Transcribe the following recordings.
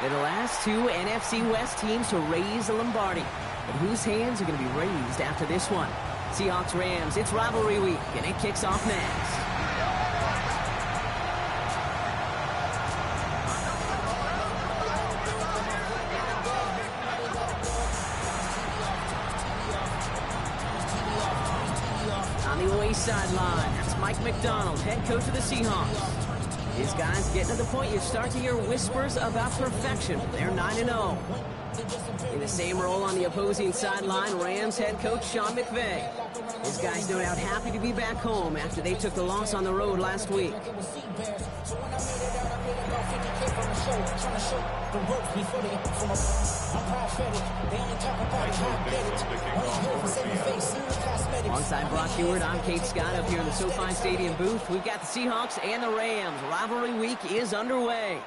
They're the last two NFC West teams to raise the Lombardi. But whose hands are going to be raised after this one? Seahawks-Rams, it's rivalry week, and it kicks off next. On the away sideline, that's Mike McDonald, head coach of the Seahawks. These guys getting to the point you start to hear whispers about perfection. They're 9-0. In the same role on the opposing sideline, Rams head coach Sean McVay. His guys no doubt happy to be back home after they took the loss on the road last week. Alongside Brock Heward, I'm Kate Scott up here in the SoFi Stadium booth. We've got the Seahawks and the Rams. Rivalry week is underway.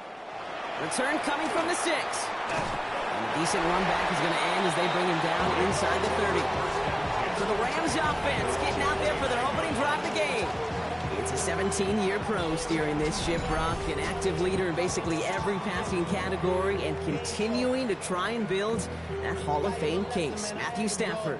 Return coming from the 6. And a decent run back is going to end as they bring him down inside the 30. So the Rams offense getting out there for their opening drive of the game. It's a 17-year pro steering this ship, Brock, an active leader in basically every passing category and continuing to try and build that Hall of Fame case. Matthew Stafford.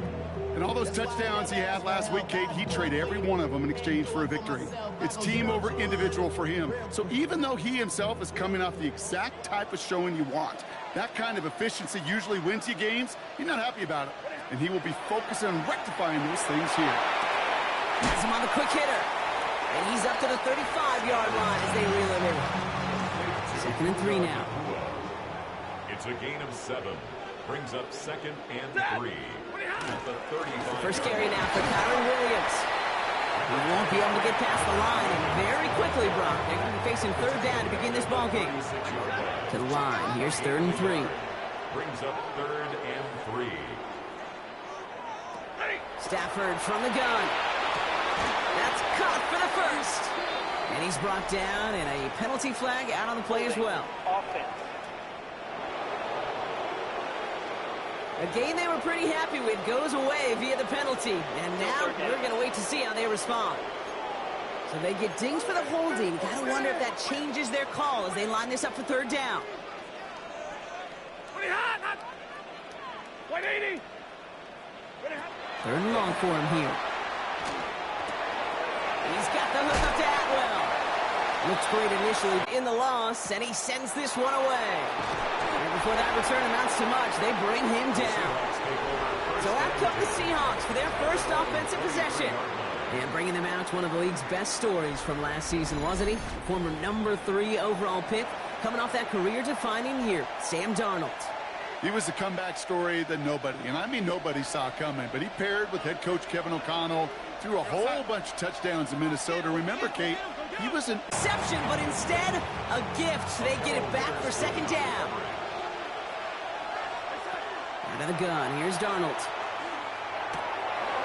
And all those touchdowns he had last week, Kate, he traded every one of them in exchange for a victory. It's team over individual for him. So even though he himself is coming off the exact type of showing you want, that kind of efficiency usually wins you games, he's not happy about it. And he will be focusing on rectifying those things here. Has him on the quick hitter. And he's up to the 35-yard line as they reel him in. 2nd and 3 now. It's a gain of 7. Brings up 2nd and 3. At the 35. First carry now for Kyron Williams. He won't be able to get past the line, and very quickly, Brock, they're going to be facing 3rd down to begin this ball game. To the line, here's 3rd and 3. Brings up 3rd and 3. Stafford from the gun. That's caught for the first. And he's brought down, and a penalty flag out on the play as well. A game they were pretty happy with goes away via the penalty. And now we're going to wait to see how they respond. So they get dinged for the holding. Got to wonder if that changes their call as they line this up for 3rd down. 3rd and long for him here. He's got the hook up to Atwell. Looks great initially in the loss, and he sends this one away. And before that return amounts to much, they bring him down. So out come the Seahawks for their first offensive possession. And bringing them out, one of the league's best stories from last season, wasn't he? Former number 3 overall pick, coming off that career-defining year, Sam Darnold. He was a comeback story that nobody, and I mean nobody, saw coming. But he paired with head coach Kevin O'Connell, threw a whole bunch of touchdowns in Minnesota. Remember, Kate, he was an exception, but instead, a gift. They get it back for 2nd down. Out of the gun, here's Darnold.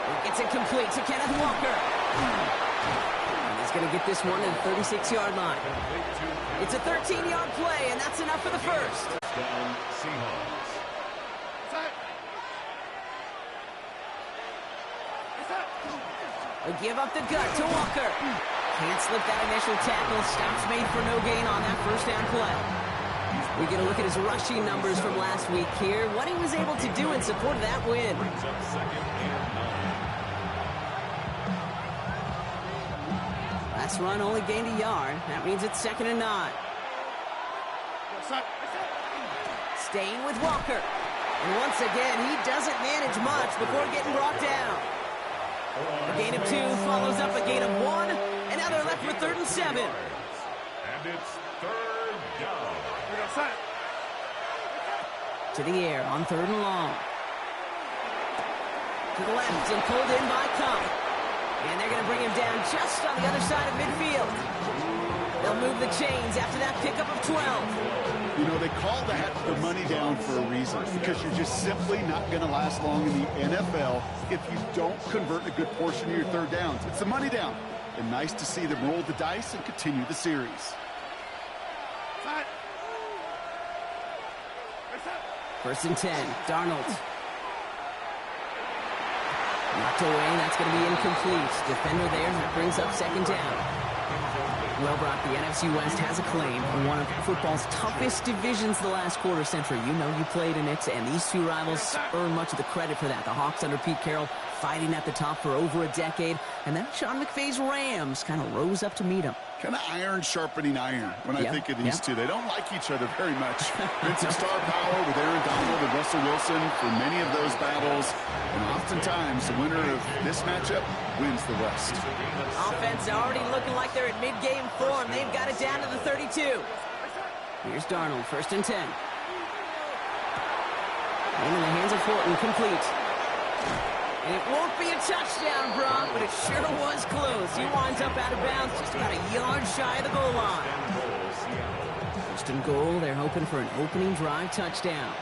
He gets it complete to Kenneth Walker. And he's going to get this one to the 36-yard line. It's a 13-yard play, and that's enough for the first. Down Seahawks. They give up the gut to Walker. Can't slip that initial tackle. Stops made for no gain on that 1st down play. We get a look at his rushing numbers from last week here. What he was able to do in support of that win. Brings up 2nd and 9. Last run only gained a yard. That means it's 2nd and 9. Staying with Walker. And once again, he doesn't manage much before getting brought down. A gain of 2 follows up a gain of 1. And now they're left with 3rd and 7. And it's 3rd down. To the air on 3rd and long. To the left and pulled in by Cup. And they're going to bring him down just on the other side of midfield. They'll move the chains after that pickup of 12. You know, they call that the money down for a reason, because you're just simply not going to last long in the NFL if you don't convert a good portion of your 3rd downs. It's the money down. And nice to see them roll the dice and continue the series. 1st and 10, Darnold. Knocked away, that's going to be incomplete. Defender there, that brings up 2nd down. Well, Brock, the NFC West has a claim on one of football's toughest divisions the last quarter century. You know you played in it, and these two rivals earn much of the credit for that. The Hawks under Pete Carroll fighting at the top for over a decade, and then Sean McVay's Rams kind of rose up to meet them. Kind of iron sharpening iron when I think of these two. They don't like each other very much. Been some star power with Aaron Donald and Russell Wilson for many of those battles. And oftentimes, the winner of this matchup wins the West. Offense already looking like they're in mid-game form. They've got it down to the 32. Here's Darnold, 1st and 10. And in the hands of Horton, complete. And it won't be a touchdown, Brock, but it sure was close. He winds up out of bounds, just about a yard shy of the goal line. 1st and goal, they're hoping for an opening drive touchdown.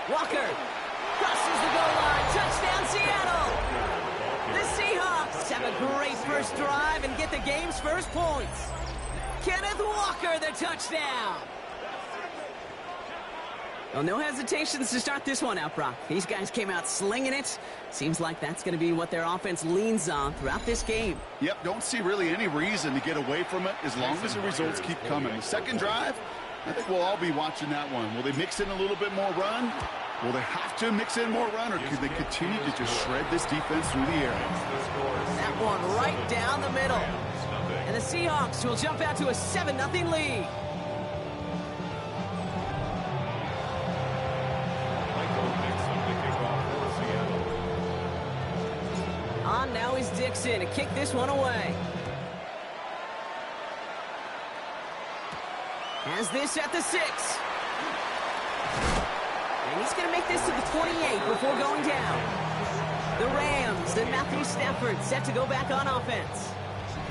Walker crosses the goal line. Touchdown, Seattle. The Seahawks have a great first drive and get the game's first points. Kenneth Walker, the touchdown. Well, no hesitations to start this one out, Brock. These guys came out slinging it. Seems like that's going to be what their offense leans on throughout this game. Yep, don't see really any reason to get away from it as long as the results keep coming. The second drive, I think we'll all be watching that one. Will they mix in a little bit more run? Will they have to mix in more run, or could they continue to just shred this defense through the air? That one right down the middle. And the Seahawks will jump out to a 7-0 lead. On now is Dixon to kick this one away. Has this at the 6. And he's going to make this to the 28 before going down. The Rams and Matthew Stafford set to go back on offense.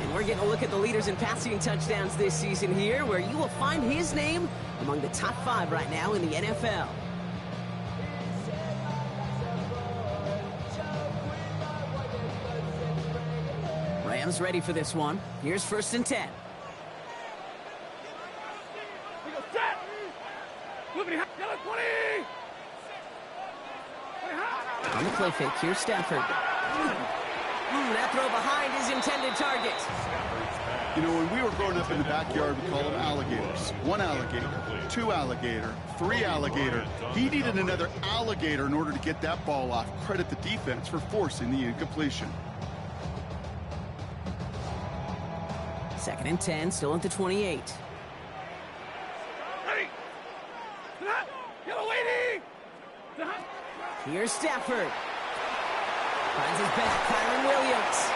And we're getting a look at the leaders in passing touchdowns this season here, where you will find his name among the top 5 right now in the NFL. Rams ready for this one. Here's 1st and 10. On the play fake, here's Stafford. That throw behind his intended target. You know, when we were growing up in the backyard, we call them alligators. 1 alligator, 2 alligator, 3 alligator. He needed another alligator in order to get that ball off. Credit the defense for forcing the incompletion. 2nd and 10, still at the 28. Here's Stafford. Finds his back, Kyron Williams.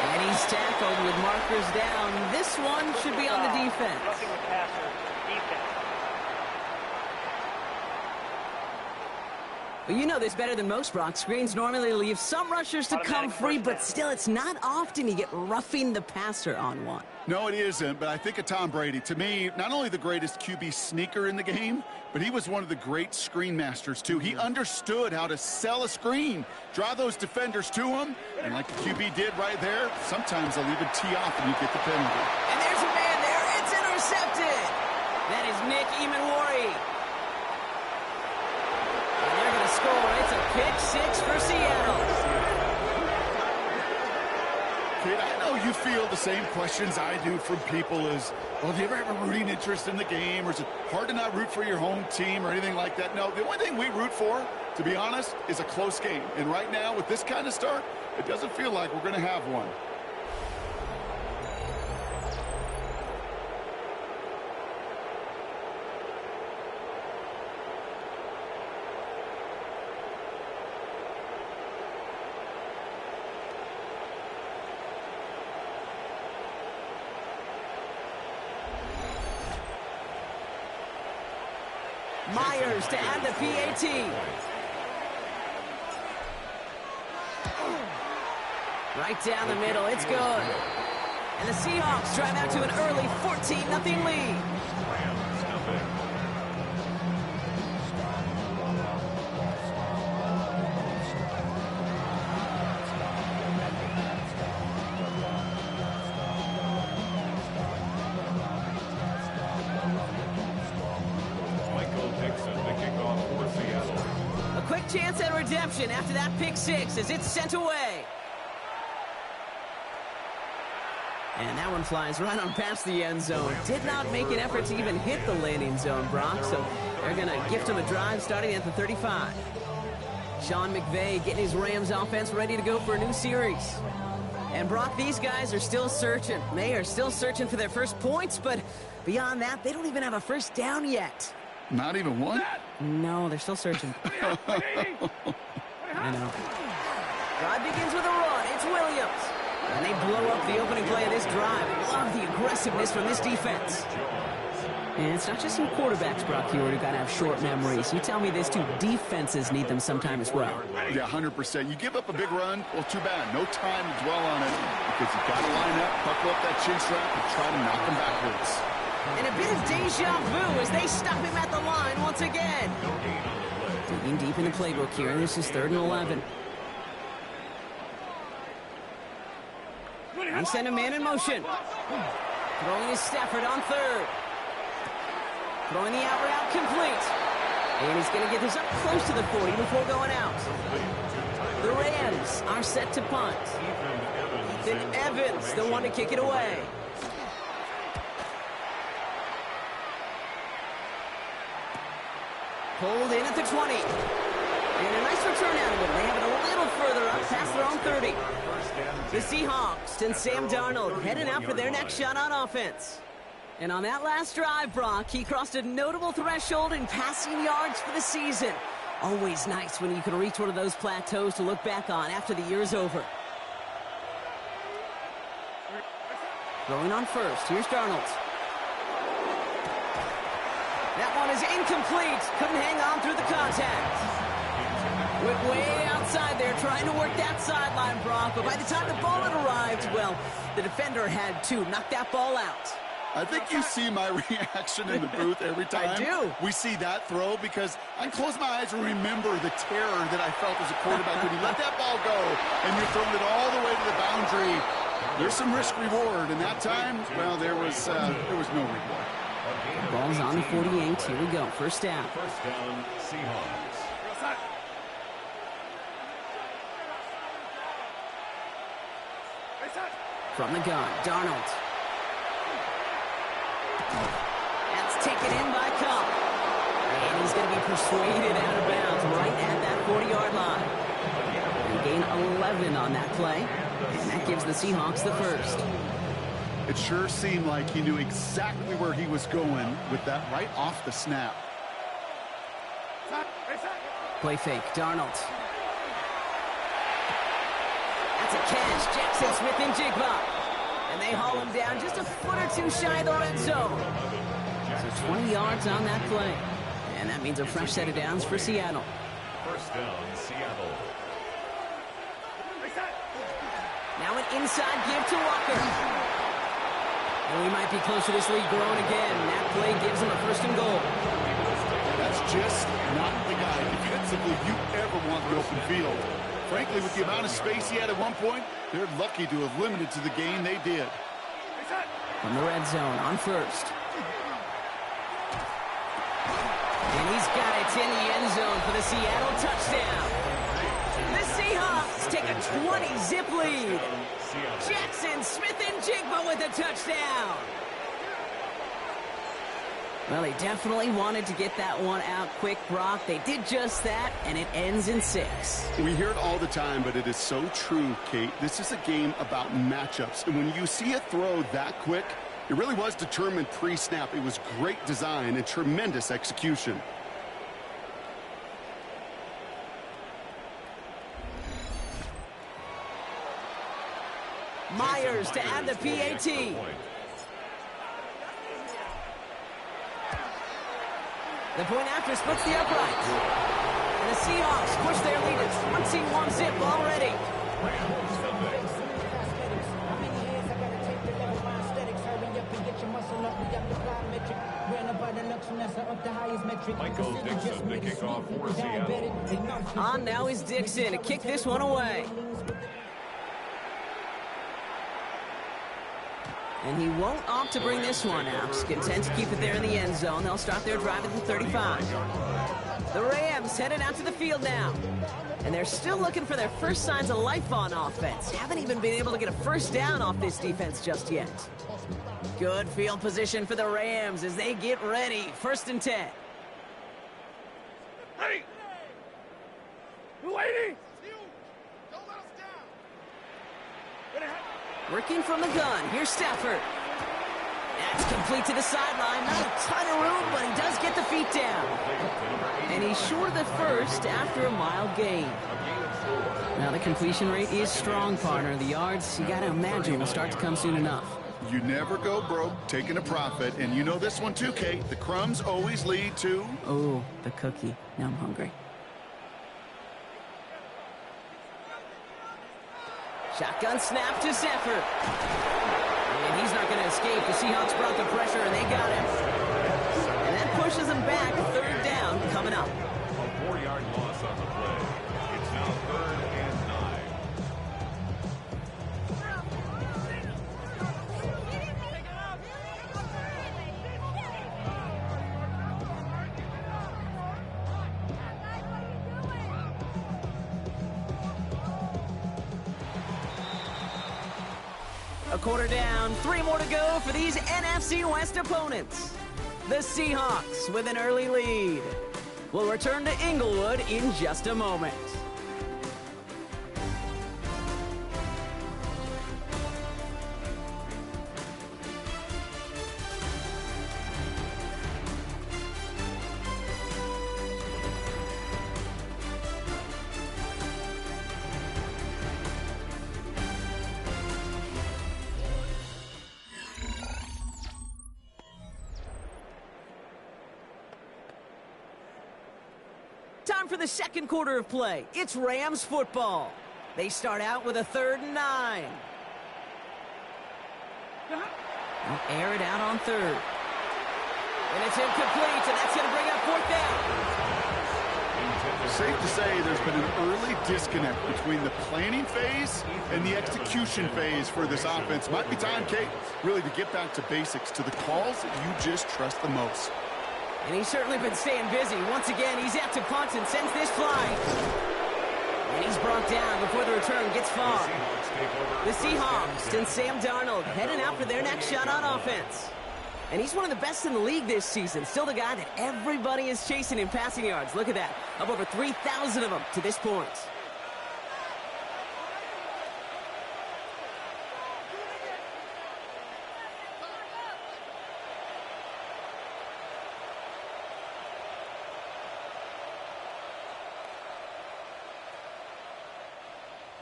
And he's tackled with markers down. This one should be on the defense. Roughing the passer, defense. Well, you know this better than most, Brock. Screens normally leave some rushers to come free, but still, it's not often you get roughing the passer on one. No, it isn't, but I think of Tom Brady. To me, not only the greatest QB sneaker in the game, but he was one of the great screen masters, too. He understood how to sell a screen, draw those defenders to him, and like the QB did right there, sometimes they'll even tee off and you get the penalty. And there's a man there. It's intercepted. That is Nick Emanwari. And they're going to score. It's a pick 6 for Seattle. Kid, I know you feel the same questions I do from people as, well, do you ever have a rooting interest in the game, or is it hard to not root for your home team or anything like that? No, the only thing we root for, to be honest, is a close game. And right now, with this kind of start, it doesn't feel like we're going to have one. Myers to add the PAT. Right down the middle, it's good. And the Seahawks drive out to an early 14-0 lead. Seattle. A quick chance at redemption after that pick 6 as it's sent away. And that one flies right on past the end zone. Did not make an effort to even hit the landing zone, Brock, so they're going to gift him a drive starting at the 35. Sean McVay getting his Rams offense ready to go for a new series. And Brock, these guys are still searching. They are still searching for their first points, but beyond that, they don't even have a first down yet. Not even one? No, they're still searching. I know. Drive begins with a run. It's Williams. And they blow up the opening play of this drive. Love the aggressiveness from this defense. And it's not just some quarterbacks, Brock Hewitt, who got to have short memories. You tell me this too, defenses need them sometime as well. Yeah, 100%. You give up a big run, well, too bad. No time to dwell on it because you got to line up, buckle up that chin strap, and try to knock them backwards. And a bit of deja vu as they stop him at the line once again. Digging deep in the playbook here, and this is 3rd and 11. And send a man in motion. Throwing is Stafford on 3rd. Throwing the out route complete. And he's going to get this up close to the 40 before going out. The Rams are set to punt. Ethan Evans, the one to kick it away. Pulled in at the 20. And a nice return out of him. They have it a little further up past their own 30. The Seahawks and Sam Darnold heading out for their next shot on offense. And on that last drive, Brock, he crossed a notable threshold in passing yards for the season. Always nice when you can reach one of those plateaus to look back on after the year's over. Going on first. Here's Darnold. That one is incomplete. Couldn't hang on through the contact. Went way outside there trying to work that sideline, Brock. But by the time the ball had arrived, well, the defender had to knock that ball out. I think you see my reaction in the booth every time I do. We see that throw because I close my eyes and remember the terror that I felt as a quarterback when you let that ball go and you're throwing it all the way to the boundary. There's some risk reward, and that time, well, there was no reward. Ball's on the 48. Here we go. First down. First down, Seahawks. From the gun, Darnold. That's taken in by Cup. And he's going to be persuaded out of bounds right at that 40-yard line. They gain 11 on that play, and that gives the Seahawks the first. It sure seemed like he knew exactly where he was going with that right off the snap. Play fake, Darnold. That's a catch, Jackson Smith-Njigba. And they haul him down just a foot or two shy of the red zone. So 20 yards on that play. And that means a fresh set of downs for Seattle. First down, Seattle. Now an inside give to Walker. And we might be close to this lead growing again. That play gives him a 1st and goal. That's just not the guy defensively you ever want in the open field. Frankly, with the amount of space he had at one point, they're lucky to have limited to the gain they did. From the red zone on first. And he's got it in the end zone for the Seattle touchdown. The Seahawks take a 20-zip lead. Jackson Smith-Njigba with a touchdown. Well, they definitely wanted to get that one out quick, Brock. They did just that, and it ends in 6. We hear it all the time, but it is so true, Kate. This is a game about matchups. And when you see a throw that quick, it really was determined pre-snap. It was great design and tremendous execution. Myers to add the PAT. The point after splits the upright. And the Seahawks push their lead at 21-zip already. Michael Dixon, the kickoff for Seattle. On now is Dixon to kick this one away. And he won't opt to bring this one out. He's content to keep it there in the end zone. They'll start their drive at the 35. The Rams headed out to the field now. And they're still looking for their first signs of life on offense. Haven't even been able to get a first down off this defense just yet. Good field position for the Rams as they get ready. 1st and 10. Hey! We're waiting! Working from the gun. Here's Stafford. That's complete to the sideline. Not a ton of room, but he does get the feet down. And he's short of the first after a mild gain. Now the completion rate is strong, partner. The yards, you got to imagine, will start to come soon enough. You never go broke taking a profit. And you know this one too, Kate. The crumbs always lead to... Oh, the cookie. Now I'm hungry. Shotgun snap to Stafford. And he's not going to escape. The Seahawks brought the pressure, and they got him. And that pushes them back. 3rd down coming up. A 4-yard loss on the play. It's now 3rd and 9. A quarter down, 3 more to go for these NFC West opponents. The Seahawks with an early lead. We'll return to Inglewood in just a moment. Time for the second quarter of play. It's Rams football. They start out with a 3rd and 9. They'll air it out on 3rd. And it's incomplete, and that's going to bring up 4th down. Safe to say there's been an early disconnect between the planning phase and the execution phase for this offense. Might be time, Kate, really to get back to basics, to the calls that you just trust the most. And he's certainly been staying busy. Once again, he's out to punt and sends this flying. And he's brought down before the return gets far. The Seahawks and Sam Darnold heading out for their next shot on offense. And he's one of the best in the league this season. Still the guy that everybody is chasing in passing yards. Look at that. Up over 3,000 of them to this point.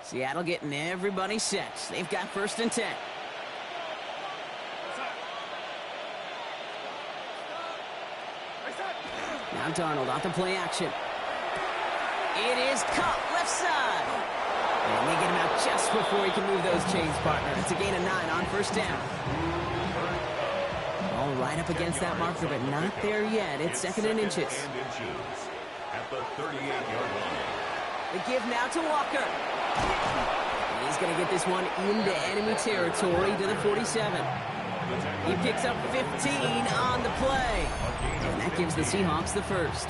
Seattle getting everybody set. They've got 1st and 10. Now Darnold off the play action. It is caught left side. And they get him out just before he can move those chains, partner. It's a gain of 9 on 1st down. All right up against that marker, but not there yet. It's 2nd and inches. At the 38-yard line. The give now to Walker. And he's going to get this one into enemy territory to the 47. He picks up 15 on the play. And that gives the Seahawks the first.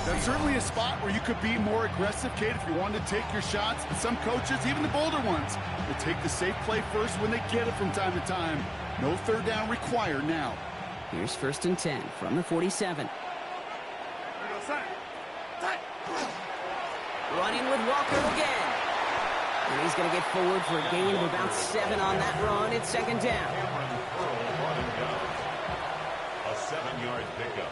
That's certainly a spot where you could be more aggressive, Kate, if you wanted to take your shots. And some coaches, even the bolder ones, will take the safe play first when they get it from time to time. No 3rd down required now. Here's 1st and 10 from the 47. Running with Walker again. And he's going to get forward for a gain of about 7 on that run. It's 2nd down. A 7-yard pickup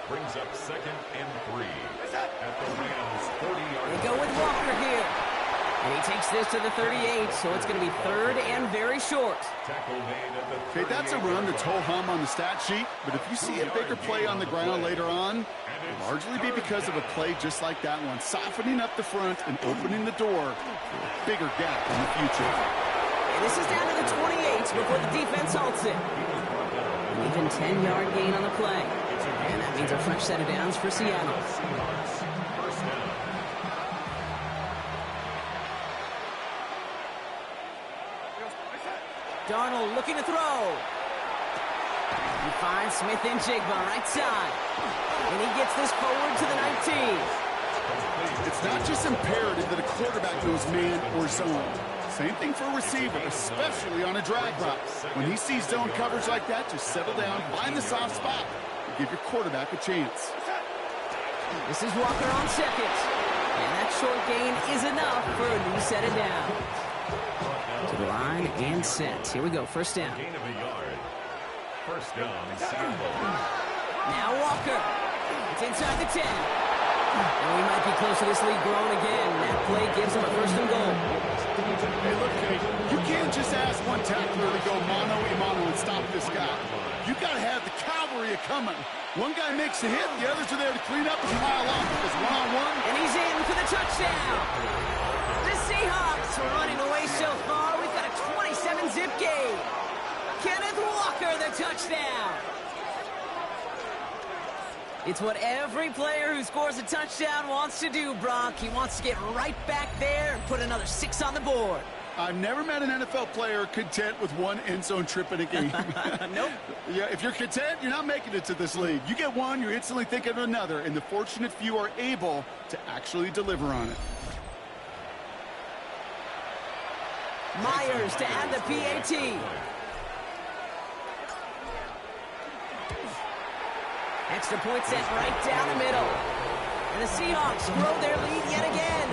brings up 2nd and 3 at the Rams' 40-yard line. They go with Walker here. And he takes this to the 38, so it's going to be 3rd and very short. Okay, that's a run that's ho-hum on the stat sheet, but if you see a bigger play on the ground later on, it'll largely be because of a play just like that one, softening up the front and opening the door for a bigger gap in the future. And this is down to the 28 before the defense halts it. An even 10-yard gain on the play. And that means a fresh set of downs for Seattle. Darnold looking to throw. He finds Smith-Njigba right side. And he gets this forward to the 19. It's not just imperative that a quarterback knows man or zone. Same thing for a receiver, especially on a drag route. When he sees zone coverage like that, just settle down, find the soft spot, and give your quarterback a chance. This is Walker on second. And that short gain is enough for a new set of downs. To the line and set. Here we go, first down. Gain of a yard. First down, Seattle. Now Walker. It's inside the 10. And we might be close to this lead growing again. That play gives him a first and goal. Hey, look, Kate, you can't just ask one tackler to go mano-a-mano and stop this guy. You got to have the cavalry coming. One guy makes a hit, the others are there to clean up and pile on. Because one-on-one. And he's in for the touchdown. The Seahawks are running away so far. We've got a 27-zip game. Kenneth Walker, the touchdown. It's what every player who scores a touchdown wants to do, Brock. He wants to get right back there and put another 6 on the board. I've never met an NFL player content with one end zone trip in a game. Nope. Yeah, if you're content, you're not making it to this league. You get one, you're instantly thinking of another, and the fortunate few are able to actually deliver on it. Myers to add the PAT. Extra point set right down the middle. And the Seahawks grow their lead yet again.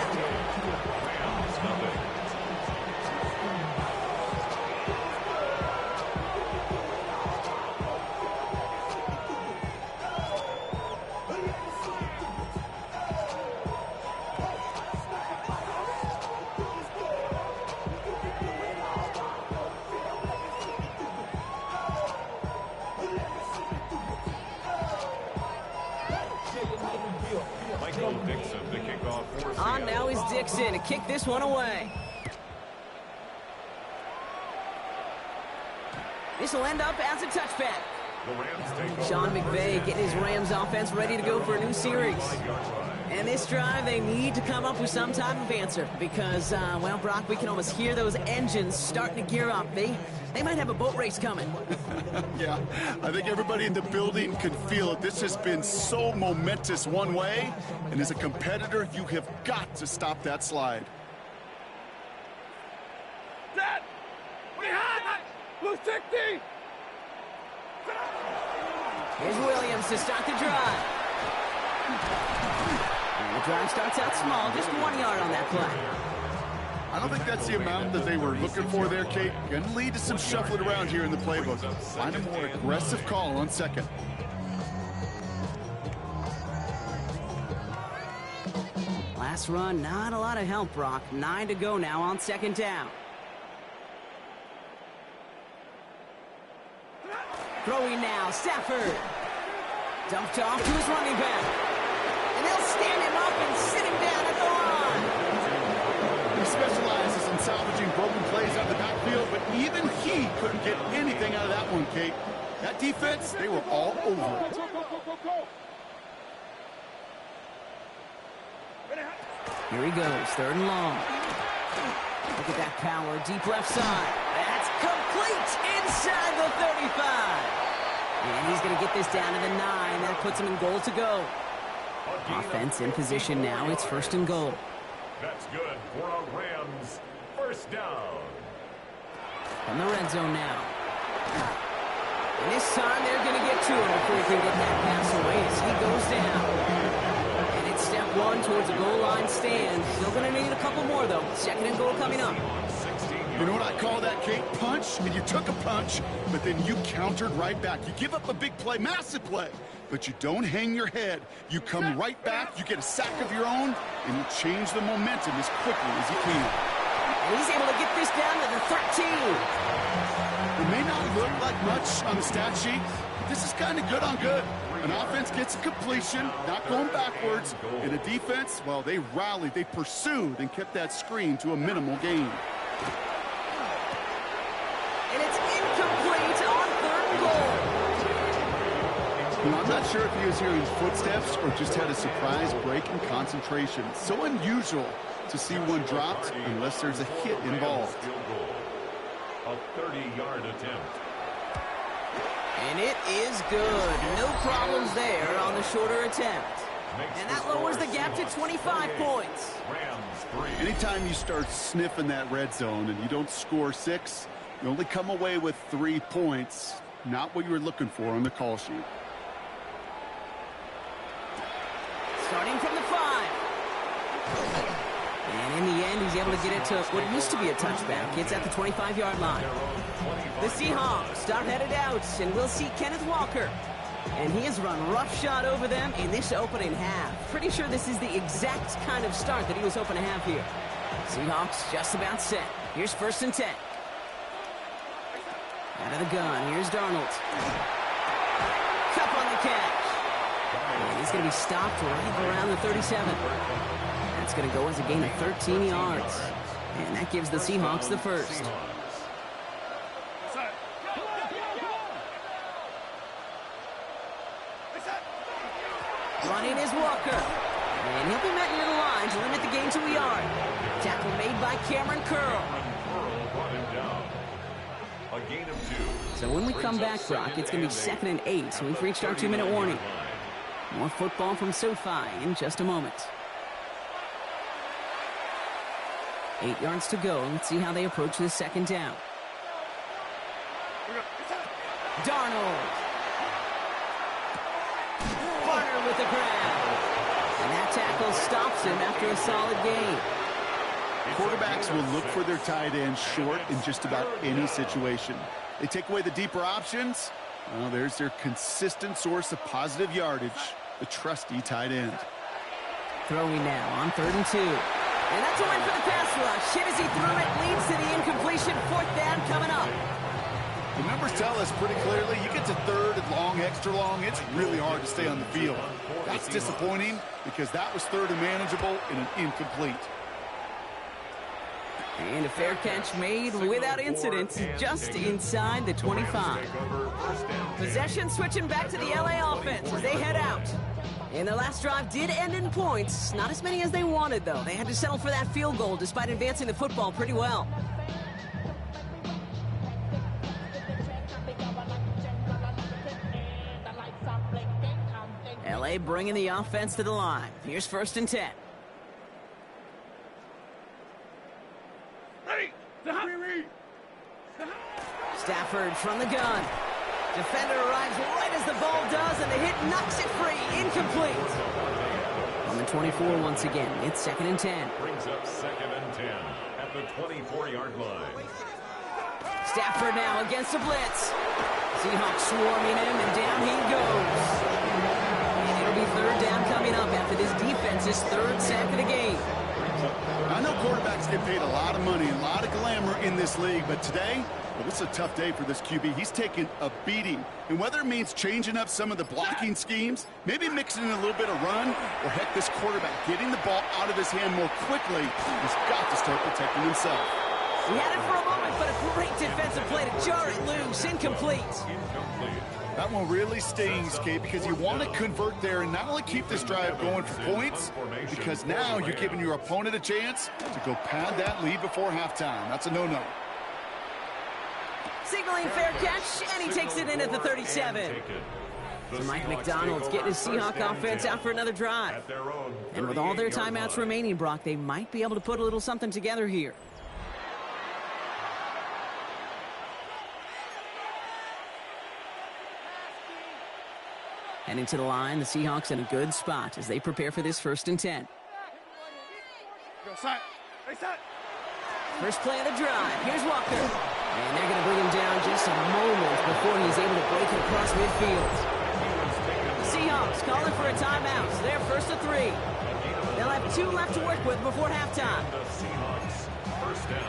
On now is Dixon to kick this one away. This will end up as a touchback. Sean McVay getting his Rams offense ready to go for a new series. And this drive, they need to come up with some type of answer because, well, Brock, we can almost hear those engines starting to gear up. They might have a boat race coming. Yeah, I think everybody in the building can feel it. This has been so momentous one way, and as a competitor, you have got to stop that slide. Dad! What do you have? Blue 60! Here's Williams to start the drive. And the drive starts out small, just 1 yard on that play. I don't think that's the amount that they were looking for there, Kate. Going to lead to some shuffling around here in the playbook. Find a more aggressive call on second. Last run, not a lot of help, Brock. 9 to go now on second down. Throwing now, Stafford. Dumped off to his running back. And they'll stand him up and sit him down at the line. He specializes in salvaging broken plays out of the backfield, but even he couldn't get anything out of that one, Kate. That defense, they were all over it. Here he goes, third and long. Look at that power, deep left side. That's complete inside the 35. And he's going to get this down to the 9. That puts him in goal to go. Offense in position now. It's first and goal. That's good for a Rams first down. From the red zone now. And this time they're going to get to him before he can get that pass away as he goes down. And it's step 1 towards a goal line stand. Still going to need a couple more, though. Second and goal coming up. You know what I call that, Kate? Punch, and you took a punch, but then you countered right back. You give up a big play, massive play, but you don't hang your head. You come right back, you get a sack of your own, and you change the momentum as quickly as you can. And he's able to get this down to the 13. It may not look like much on the stat sheet, but this is kind of good on good. An offense gets a completion, not going backwards, and a defense, well, they rallied, they pursued, and kept that screen to a minimal gain. And it's incomplete on third and goal. Well, I'm not sure if he was hearing footsteps or just had a surprise break in concentration. It's so unusual to see one dropped unless there's a hit involved. A 30-yard attempt. And it is good. No problems there on the shorter attempt. And that lowers the gap to 25 points. Anytime you start sniffing that red zone and you don't score 6, you only come away with 3 points. Not what you were looking for on the call sheet. Starting from the 5. And in the end, he's able to get it to what used to be a touchback. It's at the 25-yard line. The Seahawks start headed out, and we'll see Kenneth Walker. And he has run roughshod over them in this opening half. Pretty sure this is the exact kind of start that he was hoping to have here. Seahawks just about set. Here's 1st and 10. Out of the gun, here's Darnold. Cup on the catch. And he's going to be stopped right around the 37. That's going to go as a gain of 13 yards. And that gives the Seahawks the first. Running is Walker. And he'll be met near the line to limit the gain to a yard. Tackle made by Cameron Curl. So when we come back, Brock, it's going to be 2nd and 8. So we've reached our 2-minute warning. More football from SoFi in just a moment. 8 yards to go. Let's see how they approach this 2nd down. Darnold. Barner with the grab. And that tackle stops him after a solid gain. Quarterbacks will look for their tight end short in just about any situation. They take away the deeper options. Well, there's their consistent source of positive yardage, the trusty tight end. Throwing now on 3rd and 2. And that's a win for the pass rush. Hit as he threw it, leads to the incompletion. 4th down coming up. The numbers tell us pretty clearly, you get to 3rd and long, extra long, it's really hard to stay on the field. That's disappointing because that was 3rd and manageable and an incomplete. And a fair catch made without incident, just inside the 25. Possession switching back to the LA offense as they head out. And their last drive did end in points. Not as many as they wanted, though. They had to settle for that field goal despite advancing the football pretty well. LA bringing the offense to the line. Here's 1st and 10. Stafford from the gun. Defender arrives right as the ball does, and the hit knocks it free. Incomplete. On the 24 once again. It's 2nd and 10. Brings up 2nd and 10 at the 24-yard line. Stafford now against a blitz. Seahawks swarming him, and down he goes. And it'll be 3rd down coming up after this defense's 3rd sack of the game. I know quarterbacks get paid a lot of money, a lot of glamour in this league, but today, well, this is a tough day for this QB. He's taking a beating. And whether it means changing up some of the blocking schemes, maybe mixing in a little bit of run, or heck, this quarterback getting the ball out of his hand more quickly, he's got to start protecting himself. He had it for a moment, but a great defensive play to jar it loose. Incomplete. That one really stings, Kate, because you want to convert there and not only keep this drive going for points, because now you're giving your opponent a chance to go pad that lead before halftime. That's a no-no. Signaling fair catch, and he takes it in at the 37. So Mike McDonald's getting his Seahawk offense out for another drive. And with all their timeouts remaining, Brock, they might be able to put a little something together here. Heading to the line, the Seahawks in a good spot as they prepare for this 1st and 10. First play of the drive. Here's Walker. And they're going to bring him down just a moment before he's able to break it across midfield. The Seahawks calling for a timeout. So they're 1st and 3. They'll have 2 left to work with before halftime. The Seahawks, 1st down.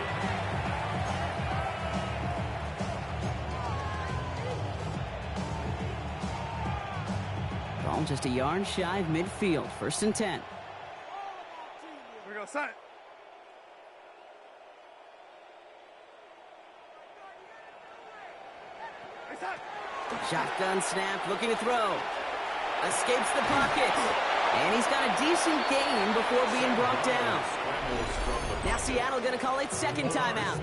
Ball just a yard shy of midfield. 1st and 10. Here we go, son. Shotgun snap, looking to throw. Escapes the pocket. And he's got a decent gain before being brought down. Now Seattle going to call it second timeout.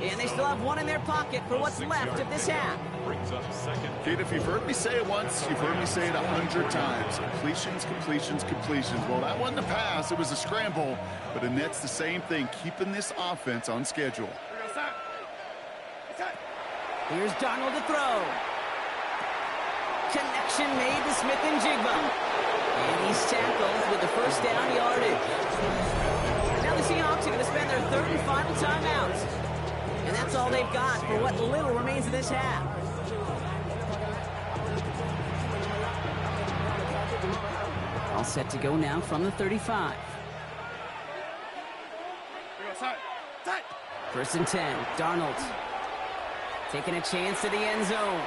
And they still have one in their pocket for what's left of this half. Kid, if you've heard me say it once, you've heard me say it 100 times. Completions, completions, completions. Well, that wasn't a pass. It was a scramble. But the net's the same thing, keeping this offense on schedule. Here's Darnold to throw. Connection made to Smith-Njigba. And he's tackled with the first down yardage. Now the Seahawks are going to spend their third and final timeout. And that's all they've got for what little remains of this half. All set to go now from the 35. First and 10, Darnold. Taking a chance to the end zone.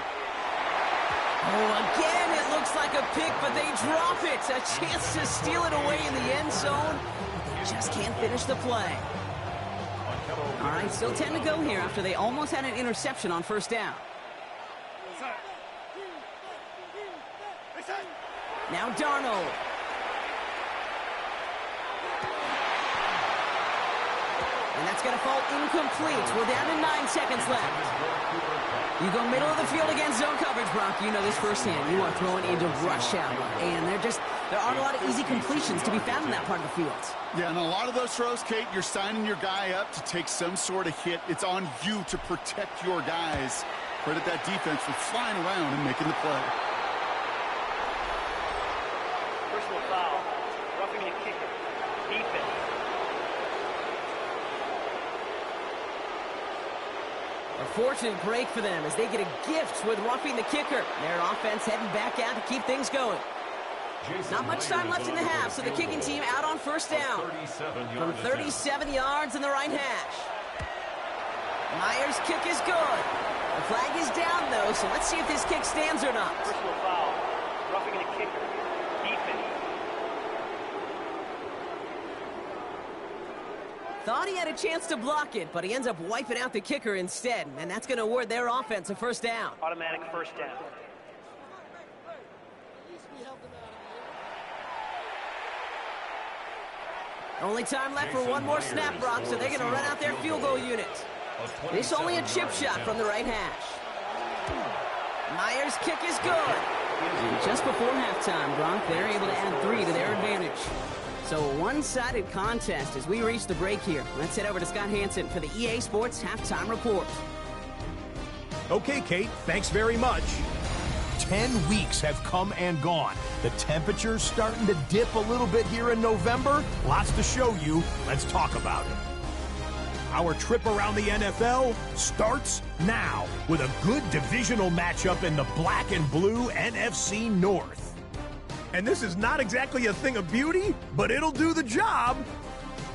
Oh, again, it looks like a pick, but they drop it. A chance to steal it away in the end zone. Just can't finish the play. All right, still 10 to go here after they almost had an interception on first down. Now Darnold. And that's going to fall incomplete. We're down to 9 seconds left. You go middle of the field against zone coverage, Brock. You know this firsthand. You are throwing into rush hour. And there aren't a lot of easy completions to be found in that part of the field. Yeah, and a lot of those throws, Kate, you're signing your guy up to take some sort of hit. It's on you to protect your guys. Credit that defense for flying around and making the play. Personal foul. Roughing the kicker. Defense. A fortunate break for them as they get a gift with roughing the kicker. Their offense heading back out to keep things going. Not much time left in the half, so the kicking team out on first down. From 37 yards in the right hash. Myers' kick is good. The flag is down, though, so let's see if this kick stands or not. Personal foul. Roughing the kicker. Defense. Thought he had a chance to block it, but he ends up wiping out the kicker instead, and that's going to award their offense a first down. Automatic first down. Only time left for one more snap, Brock, so they're going to run out their field goal unit. This only a chip shot from the right hash. Myers' kick is good. And just before halftime, Brock, they're able to add 3 to their advantage. So a one-sided contest as we reach the break here. Let's head over to Scott Hansen for the EA Sports Halftime Report. Okay, Kate, thanks very much. 10 weeks have come and gone. The temperature's starting to dip a little bit here in November. Lots to show you. Let's talk about it. Our trip around the NFL starts now with a good divisional matchup in the black and blue NFC North. And this is not exactly a thing of beauty, but it'll do the job.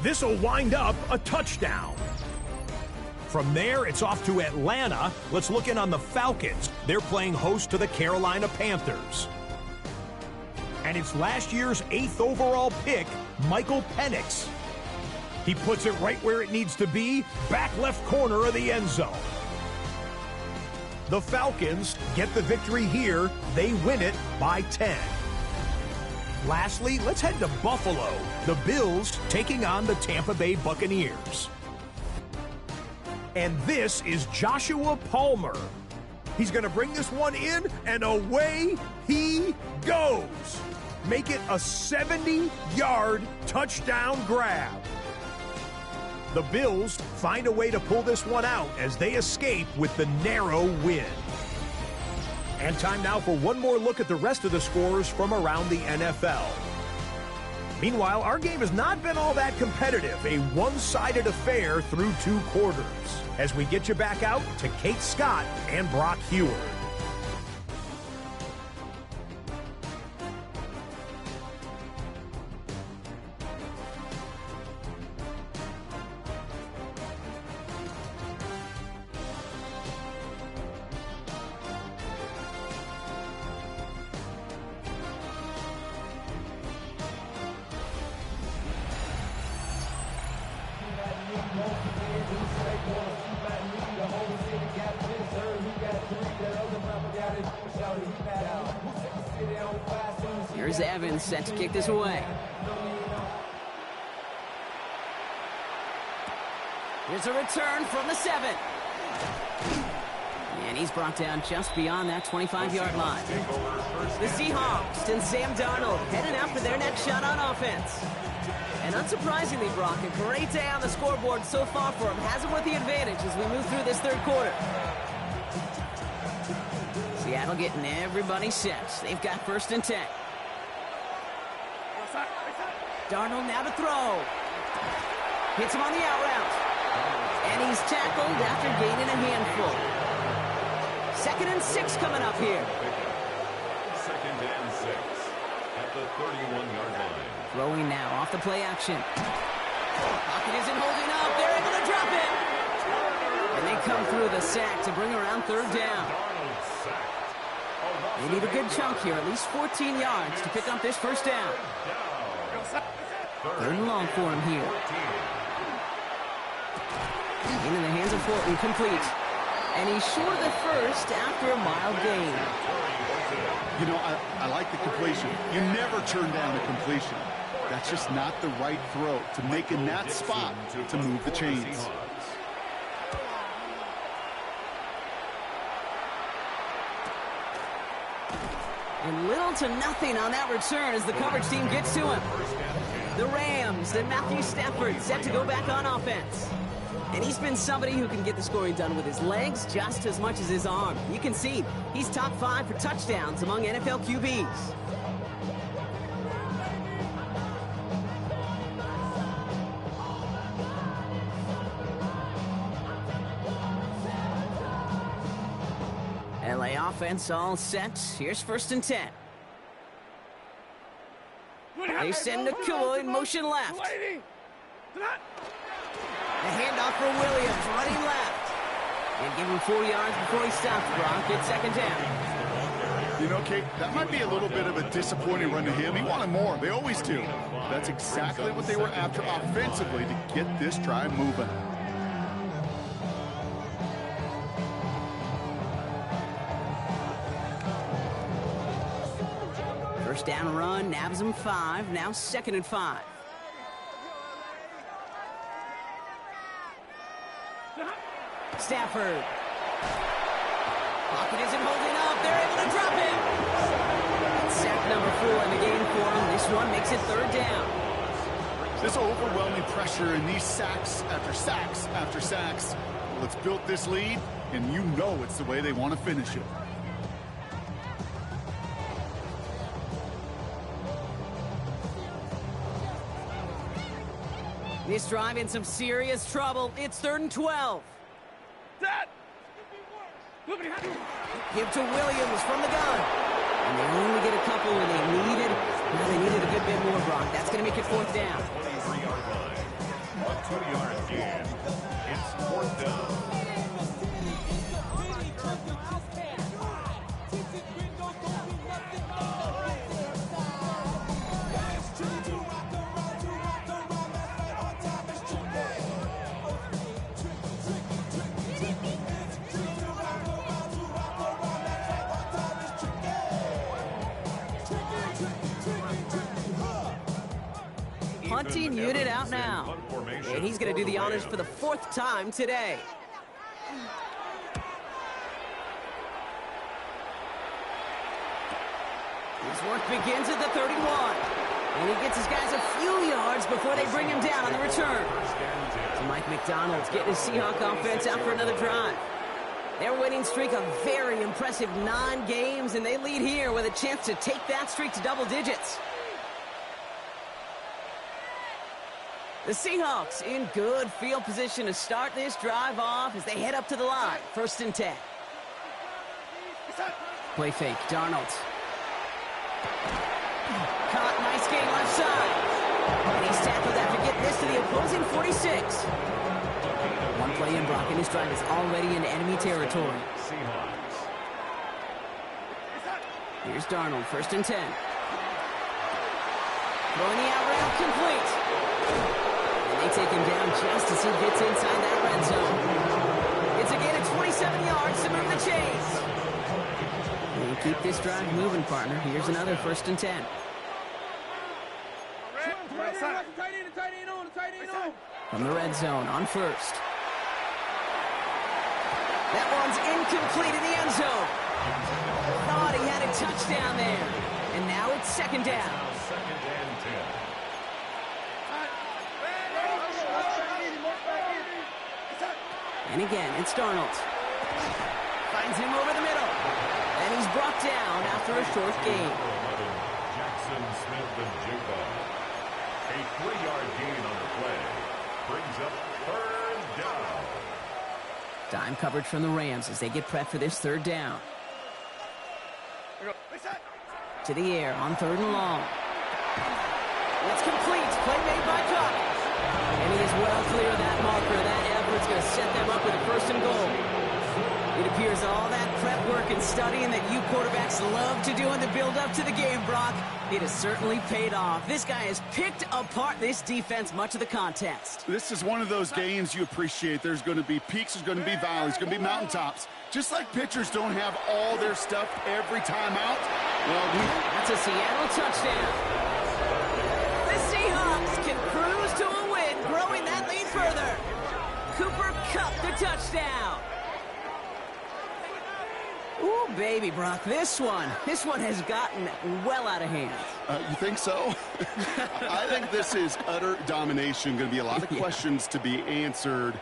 This'll wind up a touchdown. From there, it's off to Atlanta. Let's look in on the Falcons. They're playing host to the Carolina Panthers. And it's last year's 8th overall pick, Michael Penix. He puts it right where it needs to be, back left corner of the end zone. The Falcons get the victory here. They win it by 10. Lastly, let's head to Buffalo. The Bills taking on the Tampa Bay Buccaneers. And this is Joshua Palmer. He's going to bring this one in, and away he goes. Make it a 70-yard touchdown grab. The Bills find a way to pull this one out as they escape with the narrow win. And time now for one more look at the rest of the scores from around the NFL. Meanwhile, our game has not been all that competitive, a one-sided affair through 2 quarters. As we get you back out to Kate Scott and Brock Heward. He got 3 that other Here's Evans set to kick this away. Here's a return from the 7. And he's brought down just beyond that 25-yard line. The Seahawks and Sam Darnold heading out for their next shot on offense. And unsurprisingly, Brock, a great day on the scoreboard so far for him. Has him with the advantage as we move through this third quarter. Seattle getting everybody set. They've got 1st and 10. Darnold now to throw. Hits him on the out route. And he's tackled after gaining a handful. 2nd and 6 coming up here. 2nd and 6 at the 31-yard line. Throwing now off the play action. Pocket isn't holding up. They're able to drop it. And they come through the sack to bring around 3rd down. They need a good chunk here, at least 14 yards to pick up this 1st down. 3rd and long for him here. Into the hands of Fulton, complete. And he's short of the 1st after a mild gain. You know, I like the completion. You never turn down a completion. That's just not the right throw to make in that spot to move the chains. And little to nothing on that return as the coverage team gets to him. The Rams and Matthew Stafford set to go back on offense. And he's been somebody who can get the scoring done with his legs just as much as his arm. You can see he's top 5 for touchdowns among NFL QBs. LA offense all set. Here's 1st and 10. They send Nakua in motion left. The handoff for Williams, running left. And give him 4 yards before he stops, Brock. It's 2nd down. You know, Kate, that might be a little bit of a disappointing run to him. He wanted more. They always do. That's exactly what they were after offensively to get this drive moving. First down run, nabs him 5. Now 2nd and 5. Stafford. Pocket isn't holding up. They're able to drop it. And sack number 4 in the game for him. This one makes it 3rd down. This overwhelming pressure and these sacks after sacks after sacks. Well, it's built this lead, and you know it's the way they want to finish it. This drive in some serious trouble. It's 3rd and 12. Give to Williams from the gun. And they only get a couple when they needed a good bit more, Brock. That's going to make it 4th down. 23-yard line. A 2-yard gain. It's 4th down. Punting unit out now. And he's going to do the honors for the 4th time today. His work begins at the 31. And he gets his guys a few yards before they bring him down on the return. So Mike McDonald's getting his Seahawk offense out for another drive. Their winning streak a very impressive 9 games, and they lead here with a chance to take that streak to double digits. The Seahawks in good field position to start this drive off as they head up to the line. 1st and 10. Play fake, Darnold. Caught, nice gain left side. And he's tackled after getting this to the opposing 46. One play in, Brock, and this drive is already in enemy territory. Here's Darnold, 1st and 10. Throwing the out route, complete. They take him down just as he gets inside that red zone. It's a gain of 27 yards to move the chains. And keep this drive moving, partner. Here's another 1st and 10. From the red zone on first. That one's incomplete in the end zone. Thought he had a touchdown there. And now it's second down. Second and 10. And again, it's Darnold. Finds him over the middle. And he's brought down after a short gain. Jackson Smith-Njigba. A 3-yard gain on the play. Brings up third down. Dime coverage from the Rams as they get prepped for this third down. To the air on third and long. It's complete. Play made by Cook. And he is well clear of that marker. That effort's going to set them up with a first and goal. It appears all that prep work and studying that you quarterbacks love to do in the build-up to the game, Brock, it has certainly paid off. This guy has picked apart this defense much of the contest. This is one of those games you appreciate. There's going to be peaks, there's going to be valleys, there's going to be mountaintops. Just like pitchers don't have all their stuff every time out. Well, that's a Seattle touchdown. The Seahawks can cruise to a win, growing that lead further. Cooper Kupp the touchdown. Ooh, baby, Brock, this one has gotten well out of hand. You think so? I think this is utter domination. Going to be a lot of questions to be answered.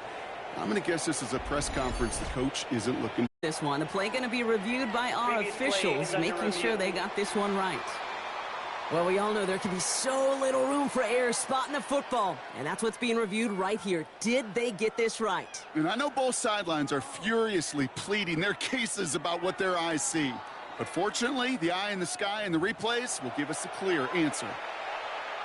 I'm going to guess this is a press conference the coach isn't looking. This one, the play going to be reviewed by our officials, making sure they got this one right. Well, we all know there can be so little room for error spotting the football, and that's what's being reviewed right here. Did they get this right? And I know both sidelines are furiously pleading their cases about what their eyes see. But fortunately, the eye in the sky and the replays will give us a clear answer.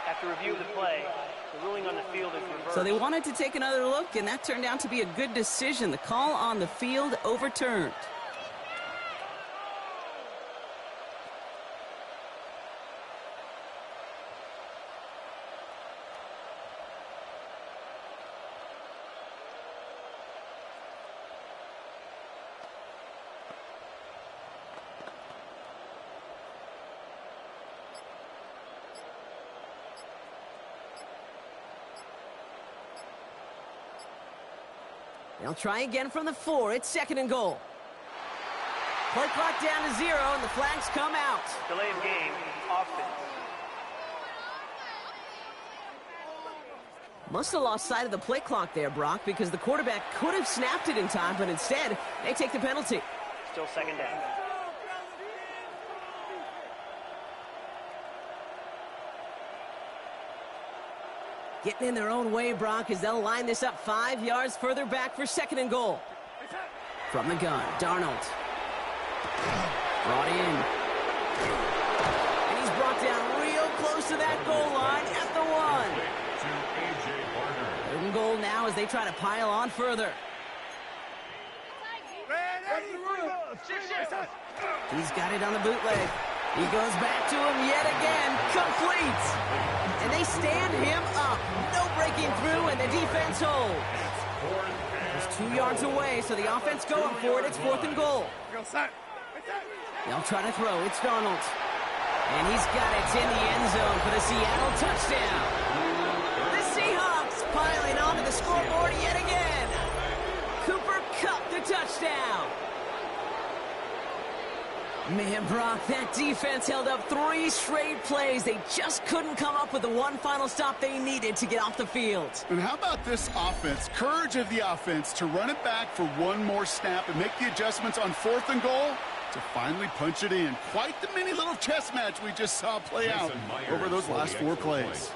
After review of the play, the ruling on the field is reversed. So they wanted to take another look, and that turned out to be a good decision. The call on the field overturned. They'll try again from the 4. It's second and goal. Play clock down to 0, and the flags come out. Delay of game, offense. Must have lost sight of the play clock there, Brock, because the quarterback could have snapped it in time, but instead, they take the penalty. Still second down. Getting in their own way, Brock, as they'll line this up 5 yards further back for second and goal. From the gun, Darnold. Brought in. And he's brought down real close to that goal line at the 1. Third and goal now as they try to pile on further. He's got it on the bootleg. He goes back to him yet again. Complete. And they stand him up. No breaking through, and the defense holds. He's 2 yards away, so the offense going for it. It's fourth and goal. They'll try to throw. It's Darnold. And he's got it in the end zone for the Seattle touchdown. The Seahawks piling onto the scoreboard yet again. Cooper Kupp the touchdown. Man, Brock, that defense held up 3 straight plays. They just couldn't come up with the one final stop they needed to get off the field. And how about this offense? Courage of the offense to run it back for one more snap and make the adjustments on fourth and goal to finally punch it in. Quite the mini little chess match we just saw play out over those last 4 plays.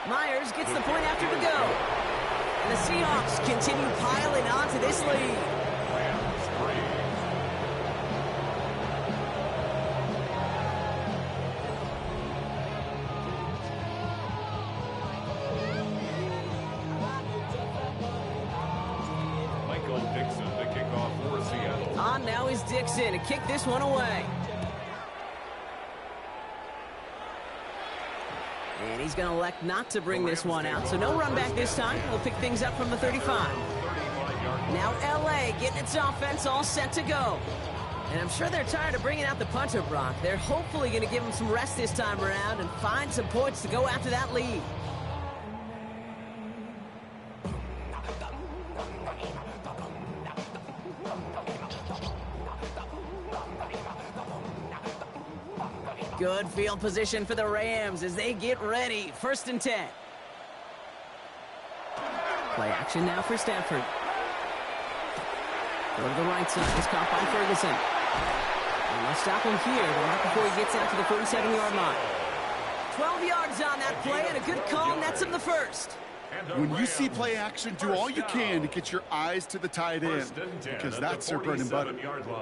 Myers gets the point after the go. And the Seahawks continue piling on to this lead. Michael Dixon to kick off for Seattle. On now is Dixon to kick this one away. And he's going to elect not to bring this one out. So no run back this time. We'll pick things up from the 35. Now L.A. getting its offense all set to go. And I'm sure they're tired of bringing out the punter, Brock. They're hopefully going to give him some rest this time around and find some points to go after that lead. Good field position for the Rams as they get ready. 1st and 10. Play action now for Stafford. Go to the right side. It's caught by Ferguson. And they'll stop him here, but not before he gets out to the 47-yard line. 12 yards on that play, and a good call nets him the first. When you see play action, do all you can to get your eyes to the tight end, because that's their bread and butter.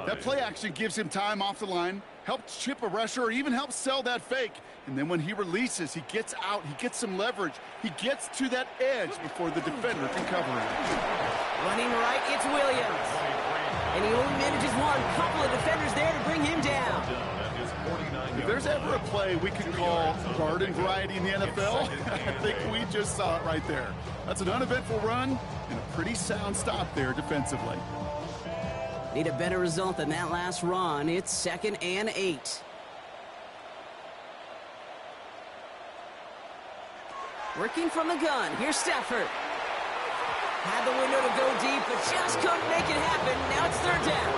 That play action gives him time off the line, helps chip a rusher, or even helps sell that fake. And then when he releases, he gets out, he gets some leverage. He gets to that edge before the defender can cover him. Running right, it's Williams. And he only manages one. Couple of defenders there to bring him down. If there's ever a play we could call garden variety in the NFL, I think we just saw it right there. That's an uneventful run and a pretty sound stop there defensively. Need a better result than that last run. It's 2nd and 8. Working from the gun. Here's Stafford. Had the window to go deep, but just couldn't make it happen. Now it's 3rd down.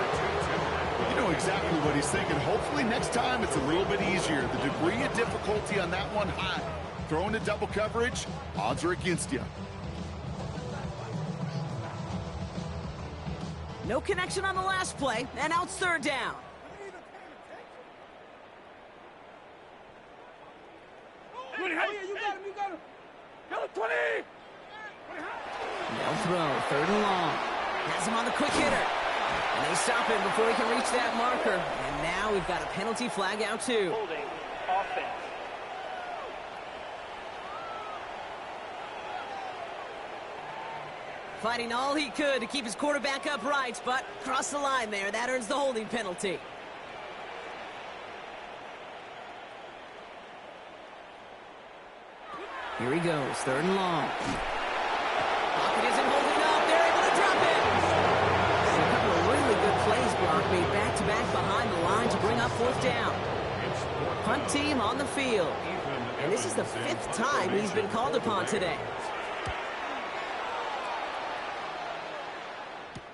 You know exactly what he's thinking. Hopefully next time it's a little bit easier. The degree of difficulty on that one high. Throwing to double coverage, odds are against you. No connection on the last play, and now it's 3rd down. You got him. Go 20. No throw, 3rd and long. Has him on the quick hitter. And they stop him before he can reach that marker. And now we've got a penalty flag out too. Holding offense. Fighting all he could to keep his quarterback upright, but crossed the line there. That earns the holding penalty. Here he goes, 3rd and long. Pocket isn't holding up. They're able to drop it. A couple of really good plays, Brock, made back-to-back behind the line to bring up 4th down. Punt team on the field. And this is the 5th time he's been called upon today.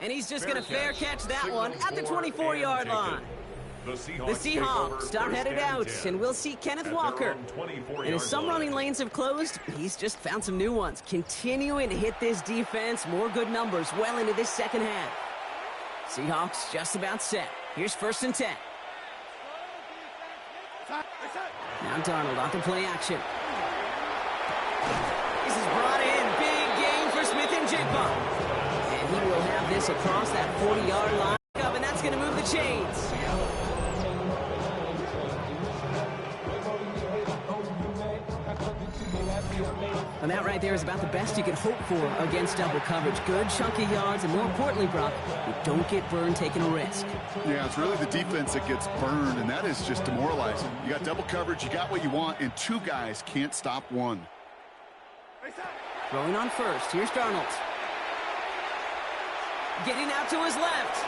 And he's just going to fair catch that one at the 24-yard line. The Seahawks are headed out, and we'll see Kenneth Walker. And as some running lanes have closed, he's just found some new ones. Continuing to hit this defense, more good numbers well into this 2nd half. Seahawks just about set. Here's 1st and 10. Now Darnold on to play action. This is brought in. Big gain for Smith-Njigba. And he will have this across that 40-yard line. And that's going to move the chains. And that right there is about the best you can hope for against double coverage. Good chunky yards, and more importantly, Brock, you don't get burned taking a risk. Yeah, it's really the defense that gets burned, and that is just demoralizing. You got double coverage, you got what you want, and 2 guys can't stop one. Throwing on 1st. Here's Darnold. Getting out to his left.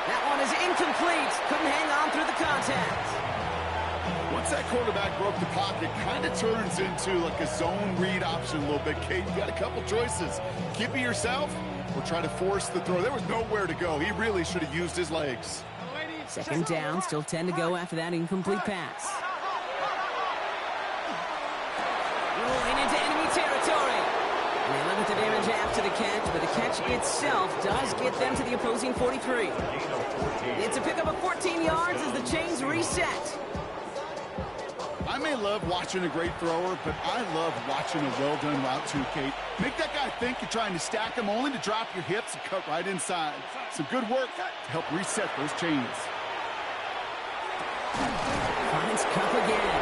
That one is incomplete. Couldn't hang on through the contact. Once that quarterback broke the pocket, kind of turns into like a zone read option a little bit. Kate, you got a couple choices. Keep it yourself or try to force the throw. There was nowhere to go. He really should have used his legs. 2nd down, still 10 to go after that incomplete pass. Rolling into enemy territory. And they limit the damage after the catch, but the catch itself does get them to the opposing 43. It's a pickup of 14 yards as the chains reset. I may love watching a great thrower, but I love watching a well-done route too, Kate. Make that guy think you're trying to stack him, only to drop your hips and cut right inside. Some good work to help reset those chains. Finds Cup again.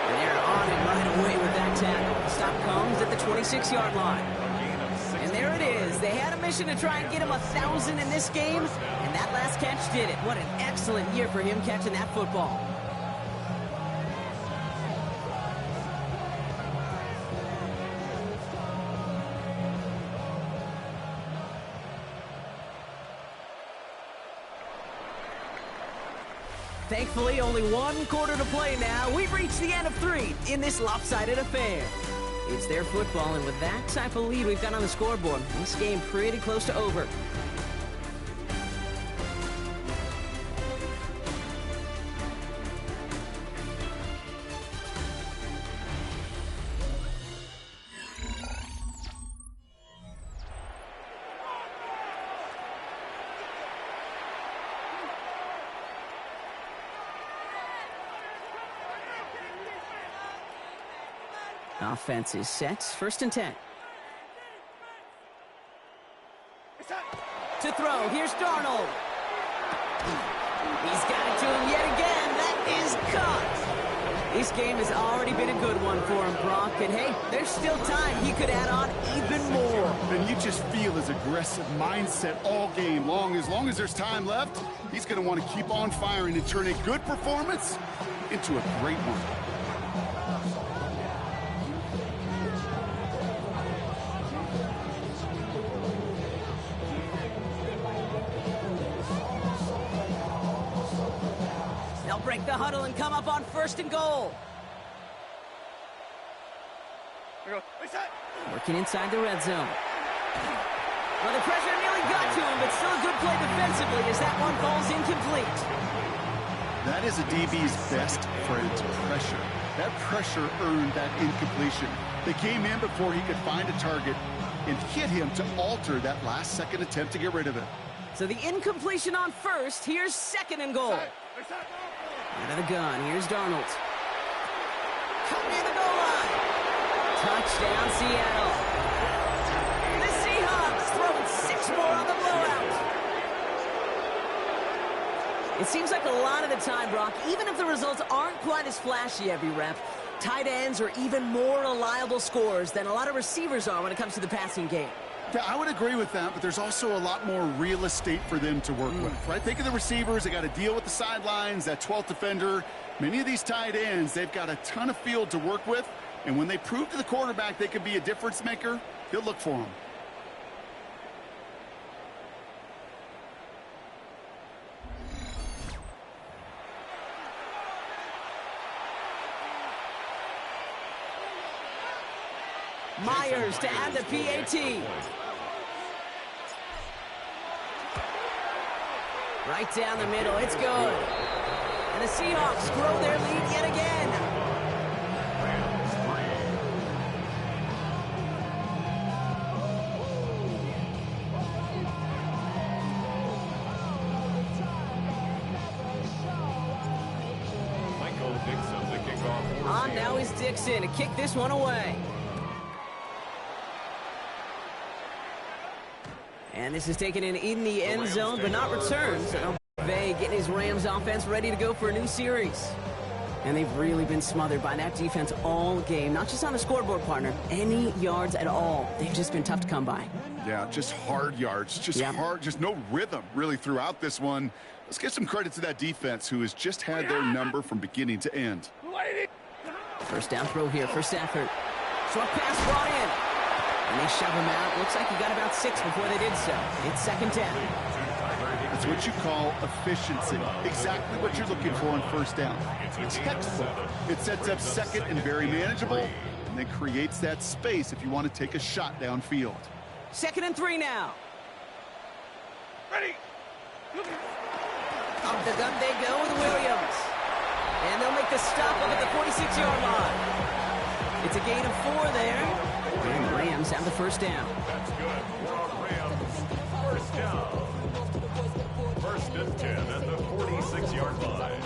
And they're on it right away with that tackle. The stop comes at the 26-yard line. And there it is. They had a mission to try and get him 1,000 in this game, and that last catch did it. What an excellent year for him catching that football. Thankfully, only one quarter to play now. We've reached the end of 3 in this lopsided affair. It's their football, and with that type of lead we've got on the scoreboard, this game pretty close to over. Offense is set. 1st and 10. To throw. Here's Darnold. He's got it to him yet again. That is caught. This game has already been a good one for him, Brock. And hey, there's still time. He could add on even more. And you just feel his aggressive mindset all game long. As long as there's time left, he's going to want to keep on firing and turn a good performance into a great one. Break the huddle and come up on 1st and goal. Working inside the red zone. Well, the pressure nearly got to him, but still a good play defensively as that one falls incomplete. That is a DB's best friend, pressure. That pressure earned that incompletion. They came in before he could find a target and hit him to alter that last-second attempt to get rid of it. So the incompletion on 1st. Here's 2nd and goal. Out of the gun, here's Darnold. Cut near the goal line. Touchdown, Seattle. The Seahawks throwing 6 more on the blowout. It seems like a lot of the time, Brock, even if the results aren't quite as flashy every rep, tight ends are even more reliable scorers than a lot of receivers are when it comes to the passing game. Yeah, I would agree with that, but there's also a lot more real estate for them to work with, right? Think of the receivers. They got to deal with the sidelines, that 12th defender. Many of these tight ends, they've got a ton of field to work with, and when they prove to the quarterback they can be a difference maker, he'll look for them. Myers to add the PAT. Right down the middle, it's good. And the Seahawks grow their lead yet again. On now is Dixon to kick this one away. And this is taken in the end zone, but not returned. So Vay getting his Rams offense ready to go for a new series. And they've really been smothered by that defense all game. Not just on the scoreboard, partner. Any yards at all. They've just been tough to come by. Yeah, just hard yards. Just hard. Just no rhythm, really, throughout this one. Let's give some credit to that defense, who has just had their number from beginning to end. First down throw here for Stafford. Short pass brought in. And they shove him out. Looks like he got about 6 before they did so. It's 2nd down. It's what you call efficiency. Exactly what you're looking for on 1st down. Textbook. It sets up 2nd and very manageable, and then creates that space if you want to take a shot downfield. 2nd and 3 now. Ready. Up the gun they go with Williams. And they'll make the stop up at the 46-yard line. It's a gain of 4 there. And the Rams have the 1st down. That's good for our Rams. 1st down. 1st and 10 at the 46-yard line.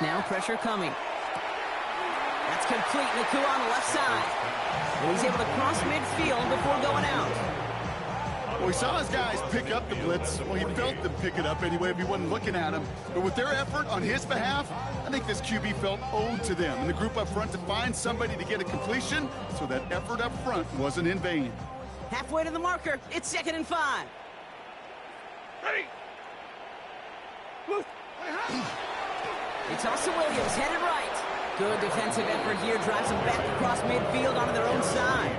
Now pressure coming. That's complete. Naku on the left side. And he's able to cross midfield before going out. Well, we saw his guys pick up the blitz. Well, he felt them pick it up anyway if he wasn't looking at him. But with their effort on his behalf, I think this QB felt owed to them and the group up front to find somebody to get a completion, so that effort up front wasn't in vain. Halfway to the marker. It's 2nd and 5. Ready. It's also Williams headed right. Good defensive effort here. Drives them back across midfield onto their own side.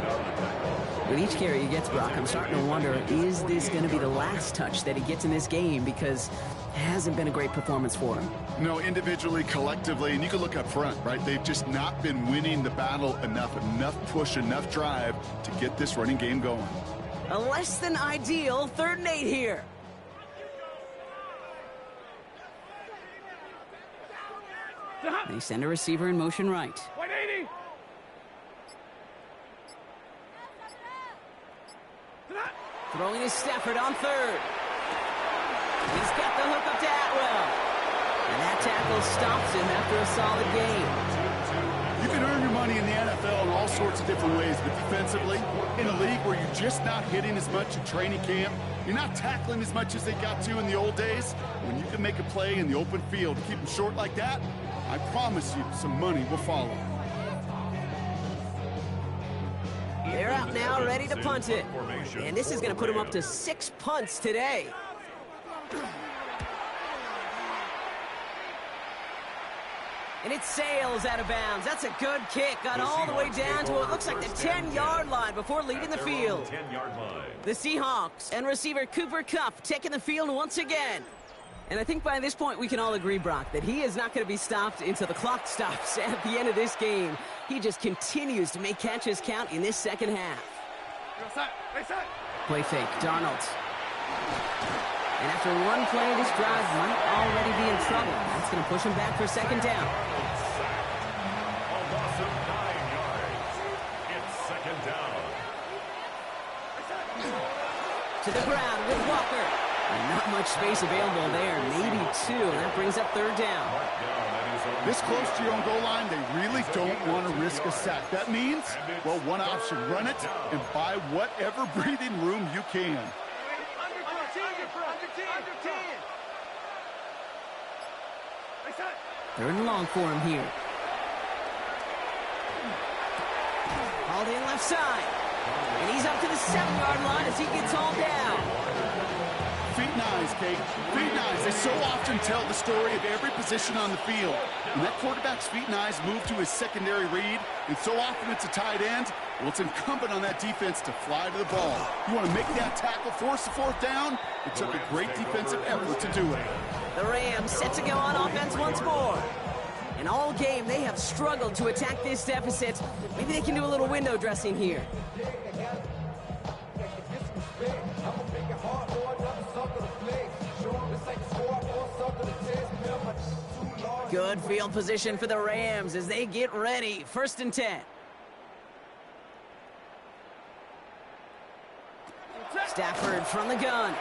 With each carry he gets, Brock, I'm starting to wonder, is this going to be the last touch that he gets in this game? Because it hasn't been a great performance for him. No, individually, collectively, and you can look up front, right? They've just not been winning the battle enough push, enough drive to get this running game going. A less than ideal 3rd and 8 here. They send a receiver in motion right. 180. Throwing is Stafford on 3rd. He's got the hook up to Atwell. And that tackle stops him after a solid game. You can earn your money in the NFL in all sorts of different ways, but defensively, in a league where you're just not hitting as much in training camp, you're not tackling as much as they got to in the old days, when you can make a play in the open field, keep them short like that, I promise you some money will follow. They're out now, ready to punt it. And this is going to put them up to 6 punts today. And it sails out of bounds. That's a good kick. Got all the way down to what looks like the 10-yard line before leaving the field. The Seahawks and receiver Cooper Kupp taking the field once again. And I think by this point we can all agree, Brock, that he is not going to be stopped until the clock stops at the end of this game. He just continues to make catches count in this second half. Play fake, Darnold. And after one play, this drive might already be in trouble. That's going to push him back for 2nd down. A loss of 9 yards. It's 2nd down. To the ground with Walker. And not much space available there. Maybe 2. And that brings up 3rd down. This close to your own goal line, they really don't want to risk a sack. That means, well, one option, run it and buy whatever breathing room you can. Third and long for him here. Hauled in left side. And he's up to the 7-yard line as he gets hauled down. Feet and eyes, Kate. Feet and eyes. They so often tell the story of every position on the field. When that quarterback's feet and eyes move to his secondary read, and so often it's a tight end, well, it's incumbent on that defense to fly to the ball. You want to make that tackle, force the 4th down? It took a great defensive effort to do it. The Rams set to go on offense once more. And all game, they have struggled to attack this deficit. Maybe they can do a little window dressing here. Good field position for the Rams as they get ready. 1st and 10. Stafford from the gun.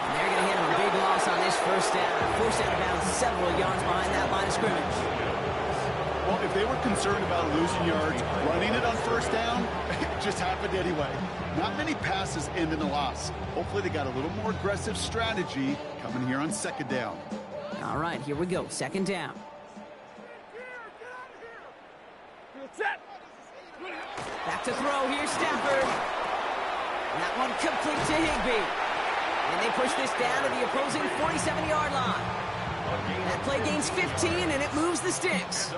And they're going to hit him a big loss on this 1st down. Forced out of bounds several yards behind that line of scrimmage. Well, if they were concerned about losing yards, running it on 1st down, it just happened anyway. Not many passes end in a loss. Hopefully they got a little more aggressive strategy coming here on 2nd down. All right, here we go. 2nd down. Back to throw here, Stafford. And that one complete to Higbee. And they push this down to the opposing 47-yard line. That play gains 15, and it moves the sticks.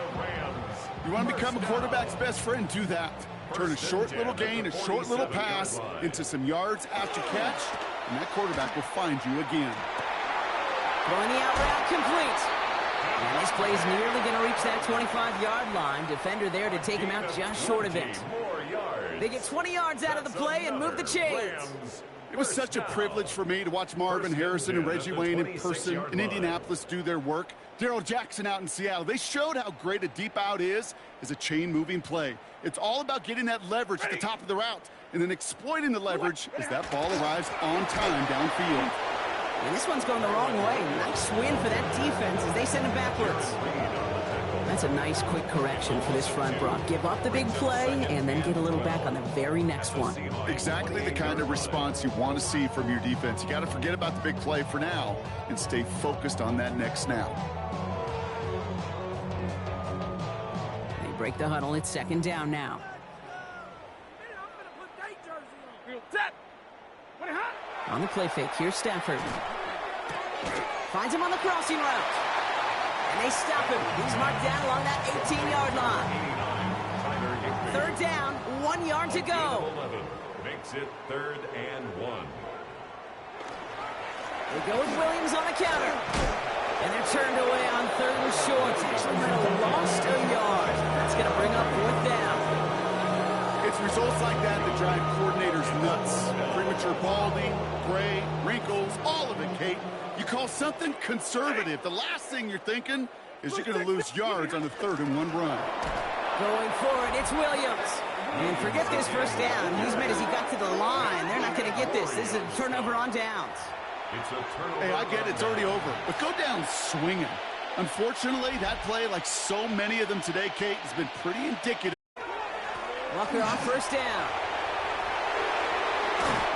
You want to become a quarterback's best friend, do that. Turn a short little gain, a short little pass into some yards after catch, and that quarterback will find you again. Throwing the out route complete. And this play's nearly going to reach that 25-yard line. Defender there to take him out just short of it. They get 20 yards out of the play and move the chains. It was such a privilege for me to watch Marvin Harrison and Reggie Wayne in person in Indianapolis do their work. Darrell Jackson out in Seattle. They showed how great a deep out is as a chain-moving play. It's all about getting that leverage at the top of the route and then exploiting the leverage as that ball arrives on time downfield. And this one's going the wrong way. Nice win for that defense as they send him backwards. That's a nice quick correction for this front, Brock. Give up the big play and then get a little back on the very next one. Exactly the kind of response you want to see from your defense. You got to forget about the big play for now and stay focused on that next snap. They break the huddle. It's 2nd down now. On the play fake, here's Stafford. Finds him on the crossing route. And they stop him. He's marked down along that 18-yard line. Third down, 1 yard to go. 11 makes it 3rd and 1. They go with Williams on the counter. And they're turned away on 3rd and short. Actually might have lost a yard. That's going to bring up 4th down. It's results like that that drive coordinators nuts. Premature balding, gray, wrinkles, all of it, Kate. You call something conservative. The last thing you're thinking is you're going to lose yards on the 3rd and 1 run. Going forward, it's Williams. And forget this first down. He's made as he got to the line. They're not going to get this. This is a turnover on downs. It's a turnover. Hey, I get it. It's already over. But go down swinging. Unfortunately, that play, like so many of them today, Kate, has been pretty indicative. Walker on first down.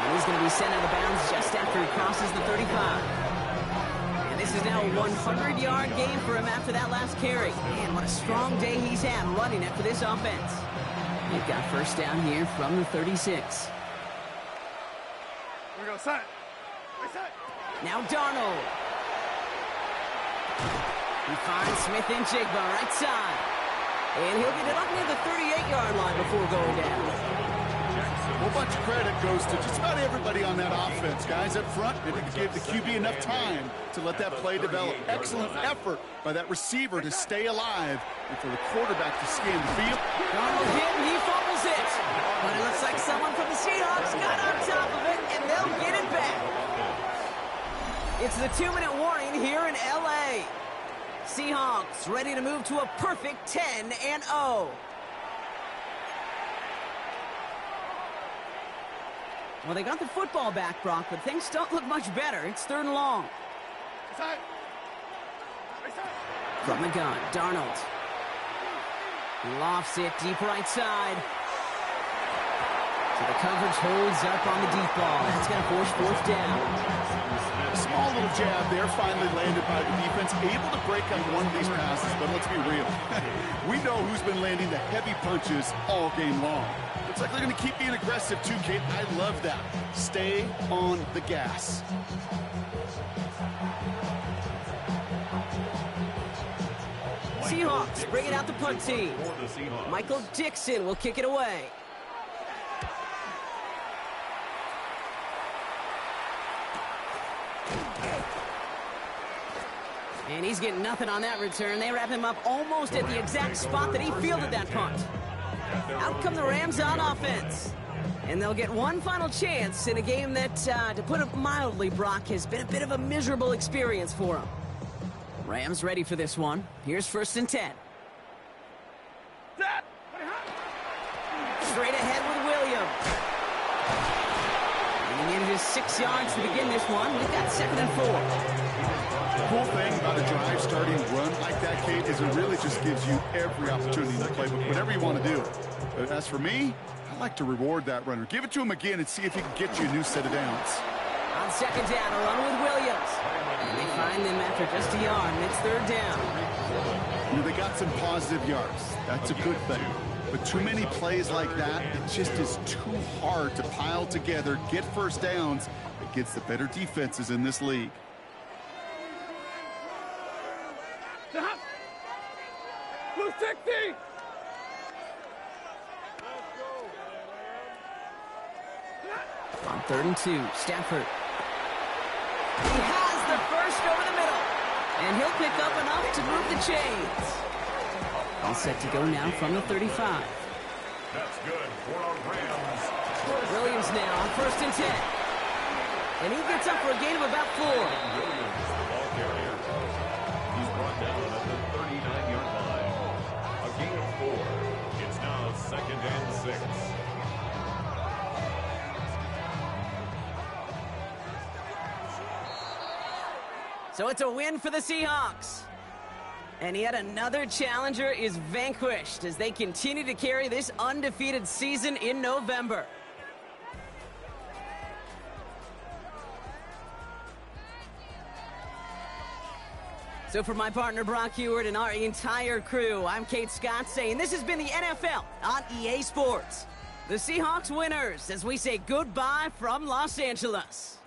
And he's going to be sent out of bounds just after he crosses the 35. And this is now a 100-yard gain for him after that last carry. Man, what a strong day he's had running it for this offense. They've got first down here from the 36. Here we go, side. Now Darnold. He finds Smith-Njigba right side. And he'll get it up near the 38-yard line before going down. A whole bunch of credit goes to just about everybody on that offense. Guys up front, they didn't give the QB enough time to let that play develop. Excellent effort by that receiver to stay alive and for the quarterback to scan the field. Darnold hit and he fumbles it. But it looks like someone from the Seahawks got on top of it, and they'll get it back. It's the 2-minute warning here in L.A. Seahawks ready to move to a perfect 10-0. Well, they got the football back, Brock, but things don't look much better. It's 3rd and long. From the gun, Darnold. He lofts it deep right side. So the coverage holds up on the deep ball. That's going to force 4th down. Small little jab there, finally landed by the defense. Able to break on one of these passes, but let's be real. We know who's been landing the heavy punches all game long. Looks like they're going to keep being aggressive too, Kate. I love that. Stay on the gas. Seahawks bringing out the punt team. Michael Dixon will kick it away. And he's getting nothing on that return. They wrap him up almost at the exact spot that he fielded that punt. Out come the Rams on offense. And they'll get one final chance in a game that, to put it mildly, Brock, has been a bit of a miserable experience for them. Rams ready for this one. Here's 1st and 10. Straight ahead with Williams. And he needed just 6 yards to begin this one. We've got 2nd and 4. The cool thing about a drive starting run like that, Kate, is it really just gives you every opportunity in the playbook, whatever you want to do. But as for me, I like to reward that runner. Give it to him again and see if he can get you a new set of downs. On 2nd down, a run with Williams. And they find them after just a yard, and it's 3rd down. You know, they got some positive yards. That's a good thing. But too many plays like that, it just is too hard to pile together, get first downs against the better defenses in this league. Blue 60! On 3rd and 2, Stafford. He has the first over the middle. And he'll pick up enough to move the chains. All set to go now from the 35. That's good for our Rams. Williams now on 1st and 10. And he gets up for a gain of about 4. Williams, the ball carrier. He's brought down at the 39-yard line. A gain of 4. It's now 2nd and 6. So it's a win for the Seahawks. And yet another challenger is vanquished as they continue to carry this undefeated season in November. So for my partner Brock Ewart and our entire crew, I'm Kate Scott saying this has been the NFL on EA Sports. The Seahawks winners as we say goodbye from Los Angeles.